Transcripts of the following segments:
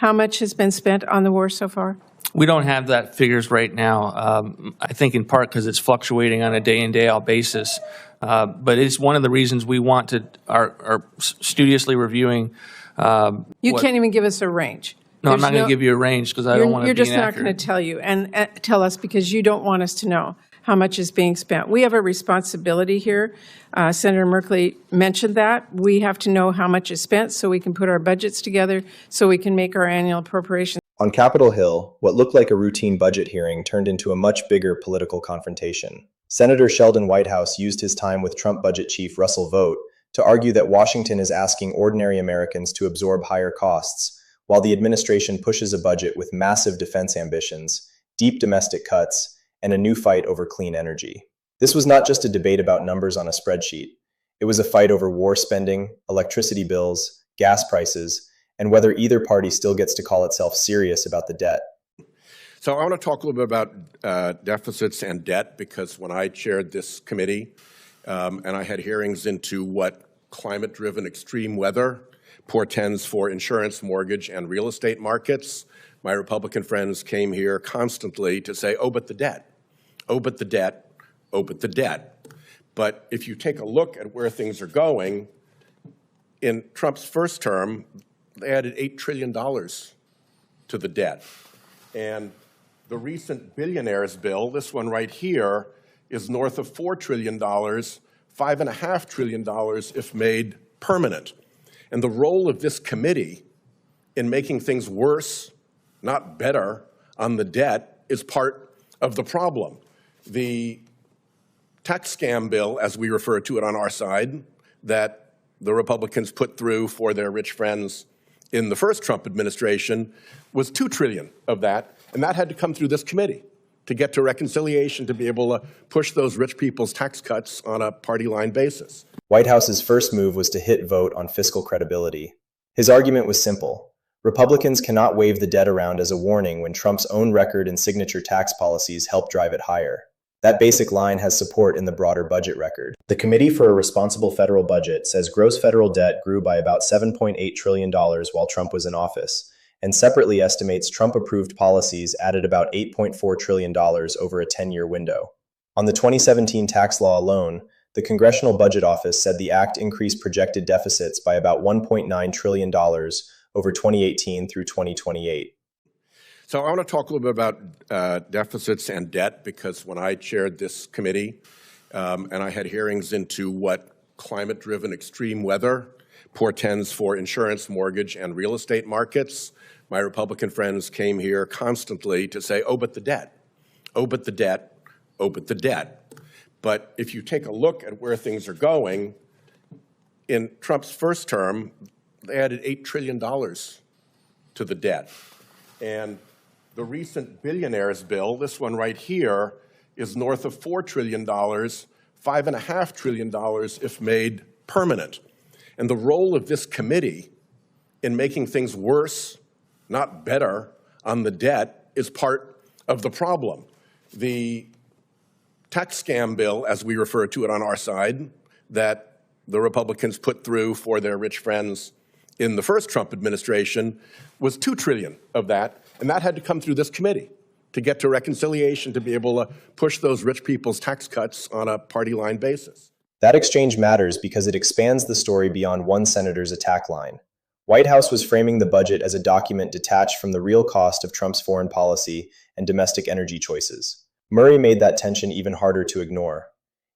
How much has been spent on the war so far? We don't have that figures right now. I think in part because it's fluctuating on a day in, day out basis. But it's one of the reasons we want to are studiously reviewing. You can't even give us a range. No, I'm not going to give you a range because I don't want to be inaccurate. You're just not going to tell you and tell us because you don't want us to know how much is being spent. We have a responsibility here. Senator Merkley mentioned that. We have to know how much is spent so we can put our budgets together, so we can make our annual appropriations. On Capitol Hill, what looked like a routine budget hearing turned into a much bigger political confrontation. Senator Sheldon Whitehouse used his time with Trump budget chief Russell Vought to argue that Washington is asking ordinary Americans to absorb higher costs, while the administration pushes a budget with massive defense ambitions, deep domestic cuts, and a new fight over clean energy. This was not just a debate about numbers on a spreadsheet. It was a fight over war spending, electricity bills, gas prices, and whether either party still gets to call itself serious about the debt. So I want to talk a little bit about deficits and debt, because when I chaired this committee and I had hearings into what climate-driven extreme weather portends for insurance, mortgage, and real estate markets, my Republican friends came here constantly to say, oh, but the debt, oh, but the debt, oh, but the debt. But if you take a look at where things are going, in Trump's first term, they added $8 trillion to the debt. And the recent billionaires bill, this one right here, is north of $4 trillion, $5.5 trillion if made permanent. And the role of this committee in making things worse, not better, on the debt is part of the problem. The tax scam bill, as we refer to it on our side, that the Republicans put through for their rich friends in the first Trump administration was $2 trillion of that, and that had to come through this committee to get to reconciliation, to be able to push those rich people's tax cuts on a party line basis. Whitehouse's first move was to hit Vought on fiscal credibility. His argument was simple. Republicans cannot wave the debt around as a warning when Trump's own record and signature tax policies help drive it higher. That basic line has support in the broader budget record. The Committee for a Responsible Federal Budget says gross federal debt grew by about $7.8 trillion while Trump was in office, and separately estimates Trump-approved policies added about $8.4 trillion over a 10-year window. On the 2017 tax law alone, the Congressional Budget Office said the act increased projected deficits by about $1.9 trillion over 2018 through 2028. So I want to talk a little bit about deficits and debt, because when I chaired this committee and I had hearings into what climate-driven extreme weather portends for insurance, mortgage, and real estate markets, my Republican friends came here constantly to say, oh, but the debt, oh, but the debt, oh, but the debt. But if you take a look at where things are going, in Trump's first term, they added $8 trillion to the debt. And the recent billionaires bill, this one right here, is north of $4 trillion, $5.5 trillion if made permanent. And the role of this committee in making things worse, not better, on the debt is part of the problem. The tax scam bill, as we refer to it on our side, that the Republicans put through for their rich friends in the first Trump administration was $2 trillion of that, and that had to come through this committee to get to reconciliation, to be able to push those rich people's tax cuts on a party line basis. That exchange matters because it expands the story beyond one senator's attack line. Whitehouse was framing the budget as a document detached from the real cost of Trump's foreign policy and domestic energy choices. Murray made that tension even harder to ignore.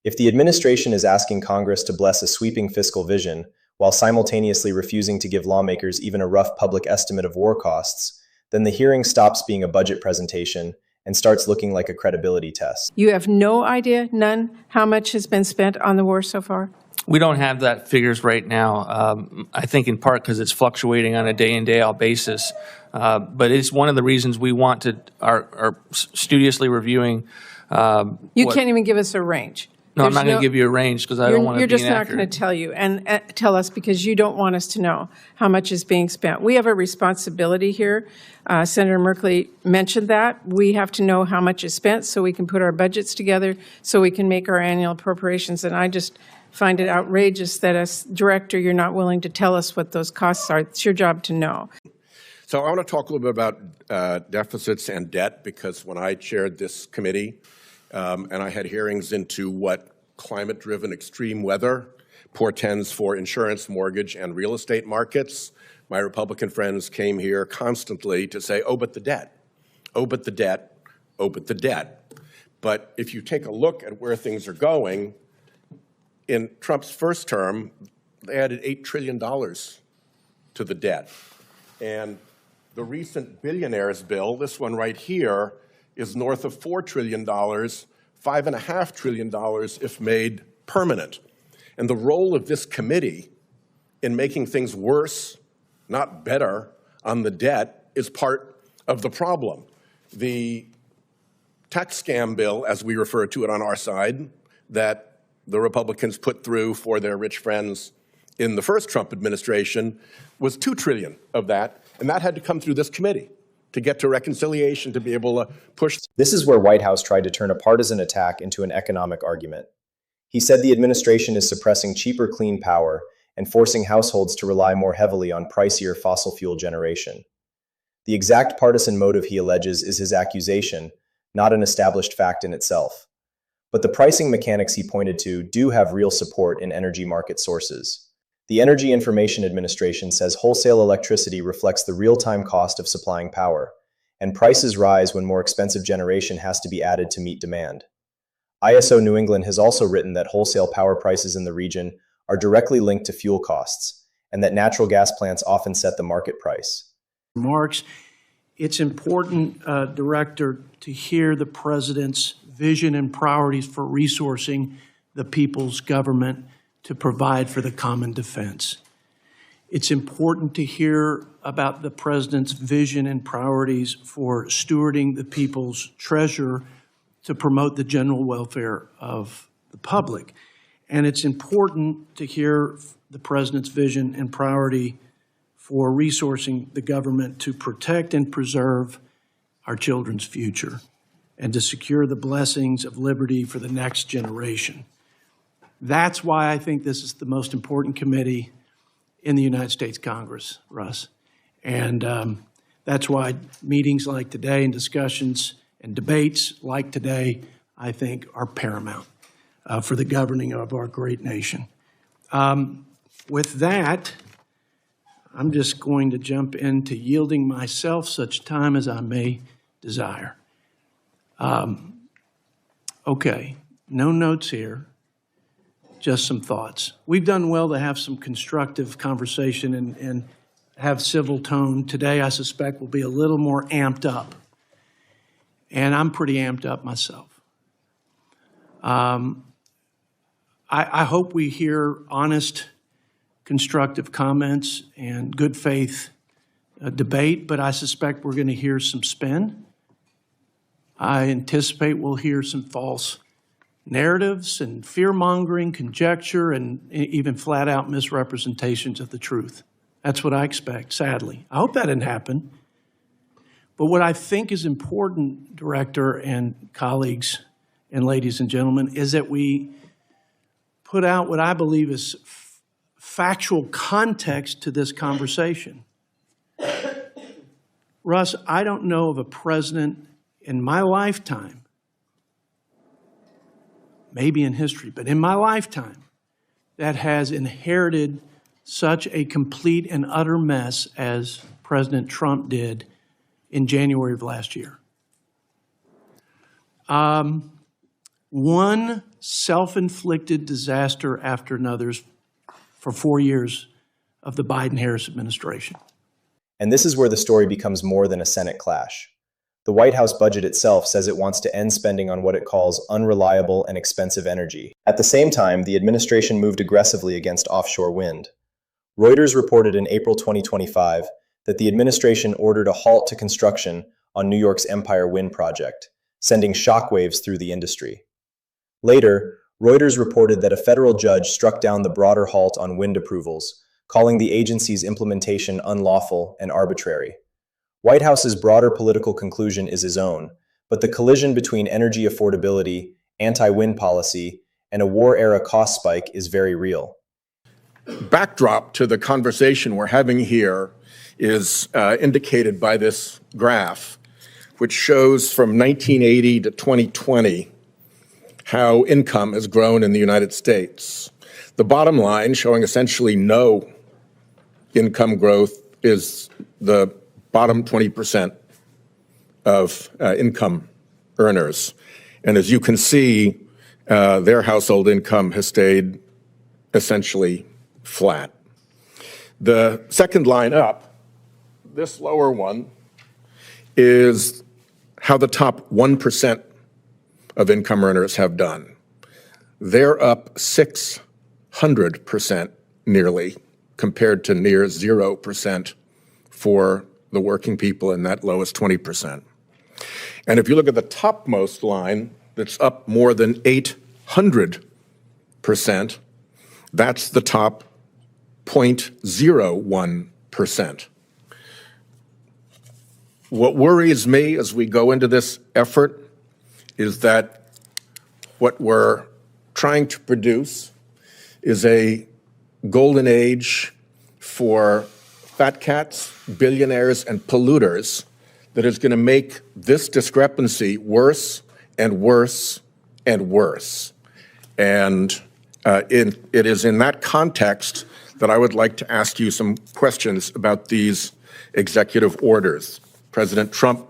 If the administration is asking Congress to bless a sweeping fiscal vision, while simultaneously refusing to give lawmakers even a rough public estimate of war costs, then the hearing stops being a budget presentation and starts looking like a credibility test. You have no idea, none, how much has been spent on the war so far? We don't have that figures right now. I think in part because it's fluctuating on a day in, day out basis. But it's one of the reasons we want to are studiously reviewing. You can't even give us a range. No, I'm not going to give you a range because I don't want to be inaccurate. You're just not going to tell you and tell us because you don't want us to know how much is being spent. We have a responsibility here. Senator Merkley mentioned that. We have to know how much is spent so we can put our budgets together, so we can make our annual appropriations. And I just find it outrageous that as director, you're not willing to tell us what those costs are. It's your job to know. So I want to talk a little bit about deficits and debt, because when I chaired this committee and I had hearings into what climate-driven extreme weather portends for insurance, mortgage, and real estate markets, my Republican friends came here constantly to say, oh, but the debt, oh, but the debt, oh, but the debt. But if you take a look at where things are going, in Trump's first term, they added $8 trillion to the debt. And the recent billionaires bill, this one right here, is north of $4 trillion, $5.5 trillion if made permanent. And the role of this committee in making things worse, not better, on the debt is part of the problem. The tax scam bill, as we refer to it on our side, that the Republicans put through for their rich friends in the first Trump administration was $2 trillion of that. And that had to come through this committee to get to reconciliation, to be able to push. This is where Whitehouse tried to turn a partisan attack into an economic argument. He said the administration is suppressing cheaper clean power and forcing households to rely more heavily on pricier fossil fuel generation. The exact partisan motive he alleges is his accusation, not an established fact in itself. But the pricing mechanics he pointed to do have real support in energy market sources. The Energy Information Administration says wholesale electricity reflects the real-time cost of supplying power, and prices rise when more expensive generation has to be added to meet demand. ISO New England has also written that wholesale power prices in the region are directly linked to fuel costs, and that natural gas plants often set the market price. Remarks. It's important, Director, to hear the President's vision and priorities for resourcing the people's government to provide for the common defense. It's important to hear about the President's vision and priorities for stewarding the people's treasure to promote the general welfare of the public. And it's important to hear the President's vision and priority for resourcing the government to protect and preserve our children's future and to secure the blessings of liberty for the next generation. That's why I think this is the most important committee in the United States Congress, Russ. And that's why meetings like today and discussions and debates like today, I think, are paramount for the governing of our great nation. With that, I'm just going to jump into yielding myself such time as I may desire. Okay, no notes here, just some thoughts. We've done well to have some constructive conversation and have civil tone. Today, I suspect, will be a little more amped up. And I'm pretty amped up myself. I hope we hear honest, constructive comments and good faith debate, but I suspect we're going to hear some spin. I anticipate we'll hear some false narratives and fear-mongering, conjecture, and even flat-out misrepresentations of the truth. That's what I expect, sadly. I hope that didn't happen. But what I think is important, Director and colleagues and ladies and gentlemen, is that we put out what I believe is factual context to this conversation. Russ, I don't know of a president in my lifetime, maybe in history, but in my lifetime, that has inherited such a complete and utter mess as President Trump did in January of last year. One self-inflicted disaster after another for 4 years of the Biden-Harris administration. And this is where the story becomes more than a Senate clash. The White House budget itself says it wants to end spending on what it calls unreliable and expensive energy. At the same time, the administration moved aggressively against offshore wind. Reuters reported in April 2025 that the administration ordered a halt to construction on New York's Empire Wind project, sending shockwaves through the industry. Later, Reuters reported that a federal judge struck down the broader halt on wind approvals, calling the agency's implementation unlawful and arbitrary. White House's broader political conclusion is his own, but the collision between energy affordability, anti-wind policy, and a war-era cost spike is very real. Backdrop to the conversation we're having here is indicated by this graph, which shows from 1980 to 2020 how income has grown in the United States. The bottom line, showing essentially no income growth, is the bottom 20% of income earners. And as you can see, their household income has stayed essentially flat. The second line up, this lower one, is how the top 1% of income earners have done. They're up 600% nearly, compared to near 0% for the working people in that lowest 20%. And if you look at the topmost line, that's up more than 800%, that's the top 0.01%. What worries me as we go into this effort is that what we're trying to produce is a golden age for fat cats, billionaires, and polluters that is going to make this discrepancy worse and worse and worse. And it is in that context that I would like to ask you some questions about these executive orders. President Trump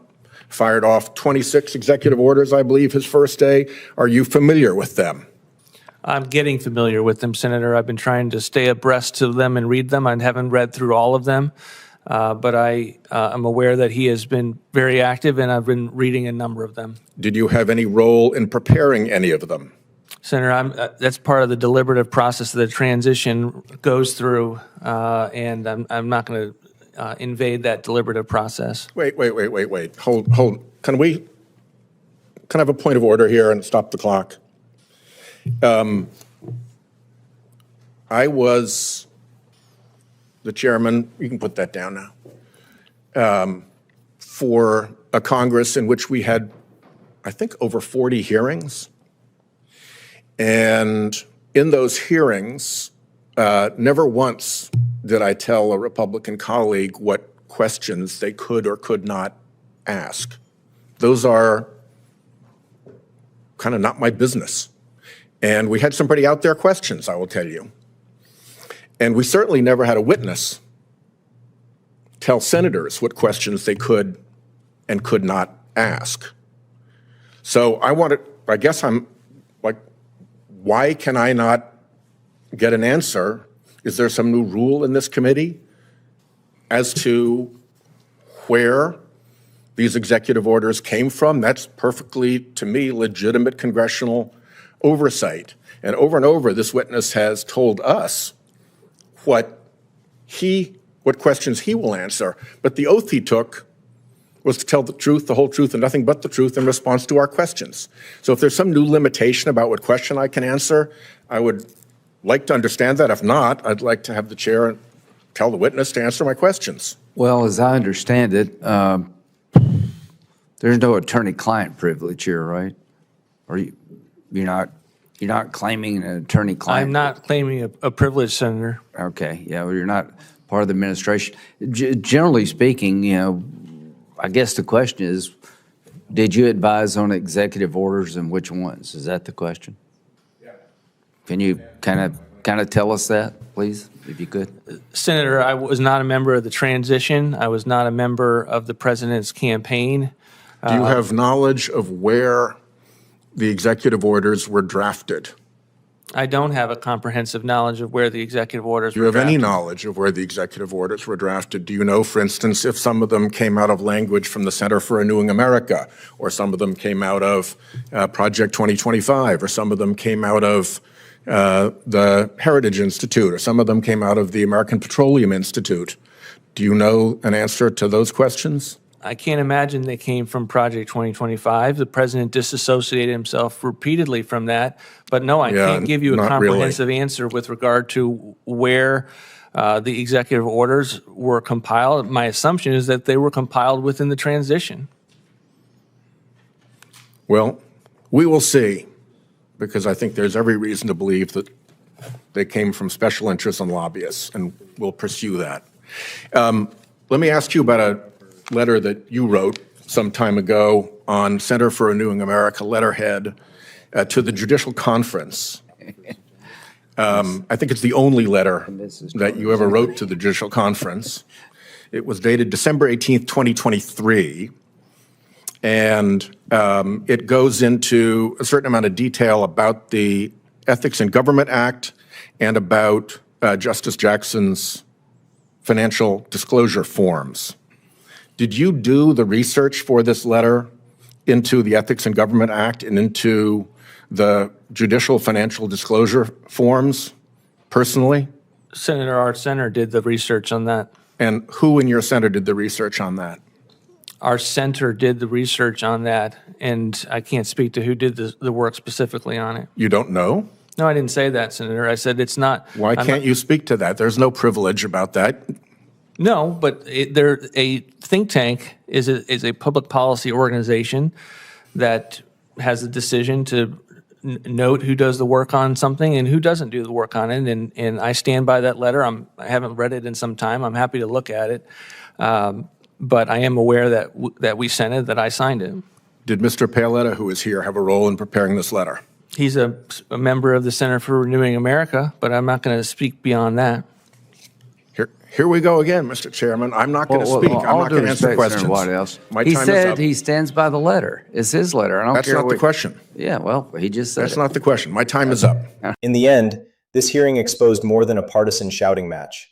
fired off 26 executive orders, I believe, his first day. Are you familiar with them? I'm getting familiar with them, Senator. I've been trying to stay abreast to them and read them. I haven't read through all of them, but I am aware that he has been very active, and I've been reading a number of them. Did you have any role in preparing any of them? Senator, that's part of the deliberative process that the transition goes through, and I'm not going to invade that deliberative process. Wait. Hold. Can I have a point of order here and stop the clock? I was the chairman, you can put that down now, for a Congress in which we had, I think, over 40 hearings. And in those hearings, never once did I tell a Republican colleague what questions they could or could not ask. Those are kind of not my business. And we had some pretty out there questions, I will tell you. And we certainly never had a witness tell senators what questions they could and could not ask. So I guess I'm like, why can I not get an answer? Is there some new rule in this committee as to where these executive orders came from? That's perfectly, to me, legitimate congressional oversight. And over, this witness has told us what questions he will answer. But the oath he took was to tell the truth, the whole truth, and nothing but the truth in response to our questions. So if there's some new limitation about what question I can answer, I would like to understand that. If not, I'd like to have the chair tell the witness to answer my questions. Well, as I understand it, there's no attorney-client privilege here, right? Or you're not claiming an attorney-client? I'm not claiming a privilege, Senator. Okay, yeah, well, you're not part of the administration. Generally speaking, I guess the question is, did you advise on executive orders and which ones? Is that the question? Yeah. Can you kind of tell us that, please, if you could? Senator, I was not a member of the transition. I was not a member of the president's campaign. Do you have knowledge of where the executive orders were drafted? I don't have a comprehensive knowledge of where the executive orders were drafted. Do you have any knowledge of where the executive orders were drafted? Do you know, for instance, if some of them came out of language from the Center for Renewing America, or some of them came out of Project 2025, or some of them came out of the Heritage Institute, or some of them came out of the American Petroleum Institute? Do you know an answer to those questions? I can't imagine they came from Project 2025. The president disassociated himself repeatedly from that. But no, I can't give you a comprehensive answer with regard to where the executive orders were compiled. My assumption is that they were compiled within the transition. Well, we will see, because I think there's every reason to believe that they came from special interests and lobbyists, and we'll pursue that. let me ask you about a letter that you wrote some time ago on Center for Renewing America letterhead to the Judicial Conference. I think it's the only letter that you ever wrote to the Judicial Conference. It was dated December 18th, 2023, and it goes into a certain amount of detail about the Ethics in Government Act and about Justice Jackson's financial disclosure forms. Did you do the research for this letter into the Ethics in Government Act and into the judicial financial disclosure forms personally? Senator, our center did the research on that. And who in your center did the research on that? Our center did the research on that, and I can't speak to who did the work specifically on it. You don't know? No, I didn't say that, Senator. I said it's not. Why can't you speak to that? There's no privilege about that. No, but a think tank is a public policy organization that has a decision to note who does the work on something and who doesn't do the work on it. And I stand by that letter. I haven't read it in some time. I'm happy to look at it. But I am aware that we sent it, that I signed it. Did Mr. Paoletta, who is here, have a role in preparing this letter? He's a member of the Center for Renewing America, but I'm not going to speak beyond that. Here we go again, Mr. Chairman. I'm not going to speak. I'm not going to answer questions. Whitehouse. My He time is said up. he stands by the letter. It's his letter. I don't That's care not the what- question. Yeah, well, he just said That's it. not the question. My time is up. In the end, this hearing exposed more than a partisan shouting match.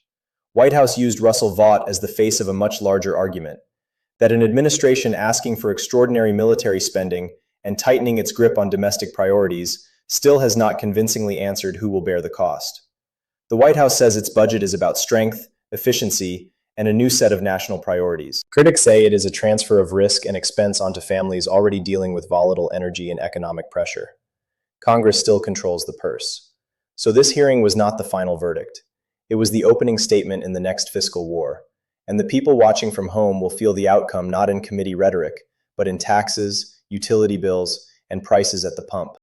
Whitehouse used Russell Vought as the face of a much larger argument, that an administration asking for extraordinary military spending and tightening its grip on domestic priorities still has not convincingly answered who will bear the cost. The White House says its budget is about strength, efficiency, and a new set of national priorities. Critics say it is a transfer of risk and expense onto families already dealing with volatile energy and economic pressure. Congress still controls the purse. So this hearing was not the final verdict. It was the opening statement in the next fiscal war, and the people watching from home will feel the outcome not in committee rhetoric, but in taxes, utility bills, and prices at the pump.